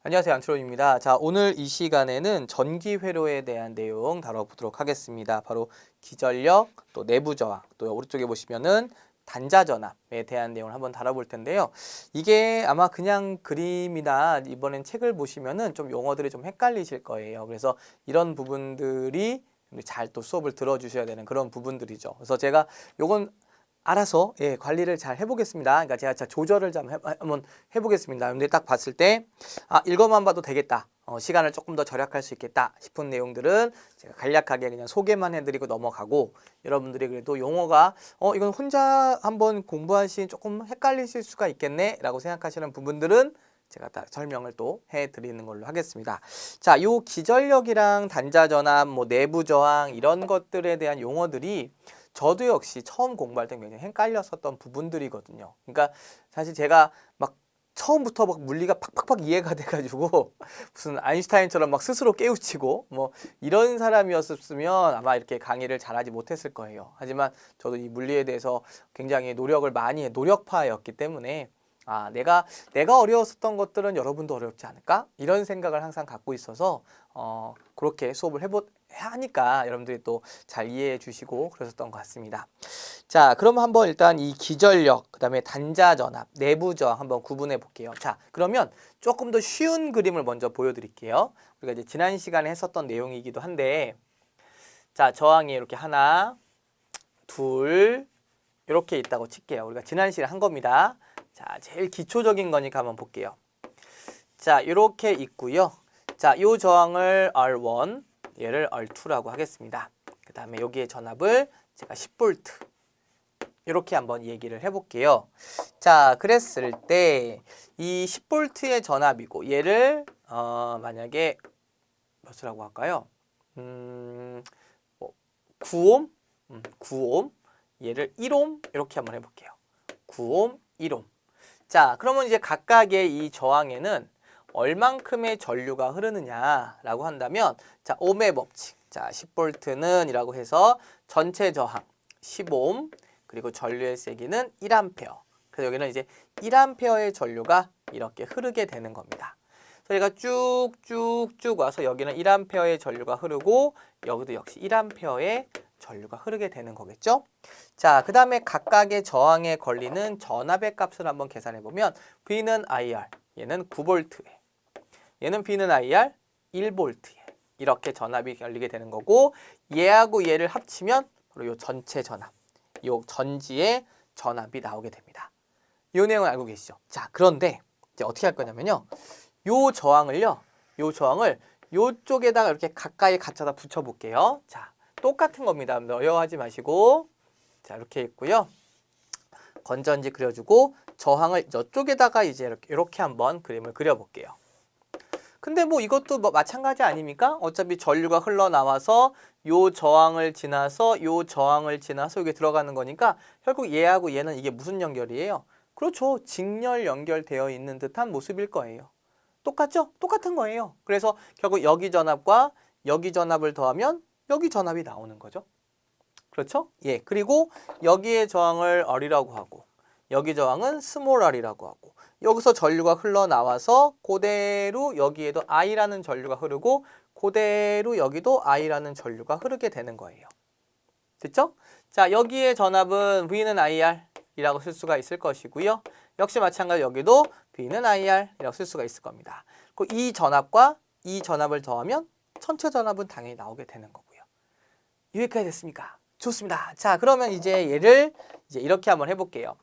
안녕하세요. 안철호입니다. 자, 오늘 이 시간에는 전기 회로에 대한 내용 다뤄보도록 하겠습니다. 바로 기전력, 또 내부 저항, 또 오른쪽에 보시면은 단자 전압에 대한 내용을 한번 다뤄볼 텐데요. 이게 아마 그냥 그림이나 이번엔 책을 보시면은 좀 용어들이 좀 헷갈리실 거예요. 그래서 이런 부분들이 잘 또 수업을 들어주셔야 되는 그런 부분들이죠. 그래서 제가 요건 알아서 관리를 잘 해보겠습니다. 그러니까 제가 조절을 좀 한번 해보겠습니다. 근데 딱 봤을 때 읽어만 봐도 되겠다. 시간을 조금 더 절약할 수 있겠다 싶은 내용들은 제가 간략하게 그냥 소개만 해드리고 넘어가고, 여러분들이 그래도 용어가 이건 혼자 한번 공부하시면 조금 헷갈리실 수가 있겠네 라고 생각하시는 부분들은 제가 다 설명을 또 해드리는 걸로 하겠습니다. 자, 요 기전력이랑 단자 전압, 뭐 내부 저항 이런 것들에 대한 용어들이 저도 역시 처음 공부할 때 굉장히 헷갈렸었던 부분들이거든요. 그러니까 사실 제가 막 처음부터 막 물리가 팍팍팍 이해가 돼가지고 무슨 아인슈타인처럼 막 스스로 깨우치고 뭐 이런 사람이었으면 아마 이렇게 강의를 잘하지 못했을 거예요. 하지만 저도 이 물리에 대해서 굉장히 노력을 많이 해, 노력파였기 때문에 내가 어려웠었던 것들은 여러분도 어렵지 않을까? 이런 생각을 항상 갖고 있어서 그렇게 수업을 하니까 여러분들이 또 잘 이해해 주시고 그러셨던 것 같습니다. 자, 그럼 한번 일단 이 기전력, 그다음에 단자 전압, 내부 저항 한번 구분해 볼게요. 자, 그러면 조금 더 쉬운 그림을 먼저 보여드릴게요. 우리가 이제 지난 시간에 했었던 내용이기도 한데, 자, 저항이 이렇게 하나, 둘, 이렇게 있다고 칠게요. 우리가 지난 시간에 한 겁니다. 자, 제일 기초적인 거니까 한번 볼게요. 자, 이렇게 있고요. 자, 이 저항을 R1, 얘를 R2라고 하겠습니다. 그 다음에 여기에 전압을 제가 10V 이렇게 한번 얘기를 해볼게요. 자, 그랬을 때 이 10V의 전압이고 얘를 만약에 몇이라고 할까요? 9옴? 9옴? 얘를 1옴? 이렇게 한번 해볼게요. 9옴, 1옴. 자, 그러면 이제 각각의 이 저항에는 얼만큼의 전류가 흐르느냐라고 한다면, 자, 옴의 법칙. 자, 10V는 이라고 해서 전체 저항 15옴, 그리고 전류의 세기는 1A. 그래서 여기는 이제 1A의 전류가 이렇게 흐르게 되는 겁니다. 그래서 얘가 쭉쭉쭉 와서 여기는 1A의 전류가 흐르고, 여기도 역시 1A의 전류가 흐르게 되는 거겠죠? 자, 그 다음에 각각의 저항에 걸리는 전압의 값을 한번 계산해 보면, V는 IR, 얘는 9V에, 얘는 V는 IR 1V에 이렇게 전압이 걸리게 되는 거고, 얘하고 얘를 합치면 바로 요 전체 전압, 요 전지의 전압이 나오게 됩니다. 이 내용을 알고 계시죠? 자, 그런데 이제 어떻게 할 거냐면요, 요 저항을 요쪽에다가 이렇게 가까이 갖다가 붙여 볼게요. 자, 똑같은 겁니다. 어려워하지 마시고, 자, 이렇게 있고요. 건전지 그려주고 저항을 이쪽에다가 이제 이렇게 한번 그림을 그려볼게요. 근데 뭐 이것도 뭐 마찬가지 아닙니까? 어차피 전류가 흘러나와서 요 저항을 지나서 요 저항을 지나서 여기 들어가는 거니까 결국 얘하고 얘는 이게 무슨 연결이에요? 그렇죠. 직렬 연결되어 있는 듯한 모습일 거예요. 똑같죠? 똑같은 거예요. 그래서 결국 여기 전압과 여기 전압을 더하면 여기 전압이 나오는 거죠. 그렇죠? 예. 그리고 여기에 저항을 R이라고 하고, 여기 저항은 스몰 r이라고 하고, 여기서 전류가 흘러나와서 그대로 여기에도 I라는 전류가 흐르고, 그대로 여기도 I라는 전류가 흐르게 되는 거예요. 됐죠? 자, 여기에 전압은 V는 IR이라고 쓸 수가 있을 것이고요. 역시 마찬가지로 여기도 V는 IR이라고 쓸 수가 있을 겁니다. 그리고 이 전압과 이 전압을 더하면 전체 전압은 당연히 나오게 되는 거고요. 여기까지 됐습니까? 좋습니다. 자, 그러면 이제 얘를 이렇게 한번 해볼게요.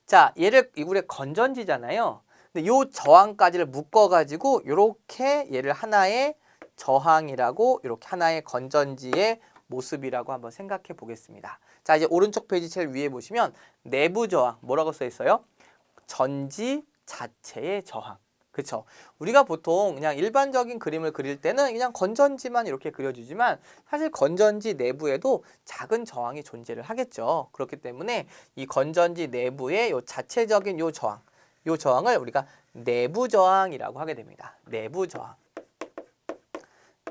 자, 얘를 우리가 건전지잖아요. 근데 요 저항까지를 묶어가지고 이렇게 얘를 하나의 저항이라고, 이렇게 하나의 건전지의 모습이라고 한번 생각해 보겠습니다. 자, 이제 오른쪽 페이지 제일 위에 보시면 내부 저항 뭐라고 써 있어요? 전지 자체의 저항. 그렇죠? 우리가 보통 그냥 일반적인 그림을 그릴 때는 그냥 건전지만 이렇게 그려주지만, 사실 건전지 내부에도 작은 저항이 존재를 하겠죠. 그렇기 때문에 이 건전지 내부의 요 자체적인 요 저항을 우리가 내부 저항이라고 하게 됩니다. 내부 저항.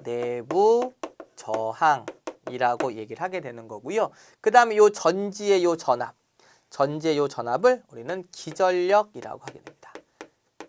내부 저항이라고 얘기를 하게 되는 거고요. 그 다음에 요 전지의 요 전압을 우리는 기전력이라고 하게 됩니다.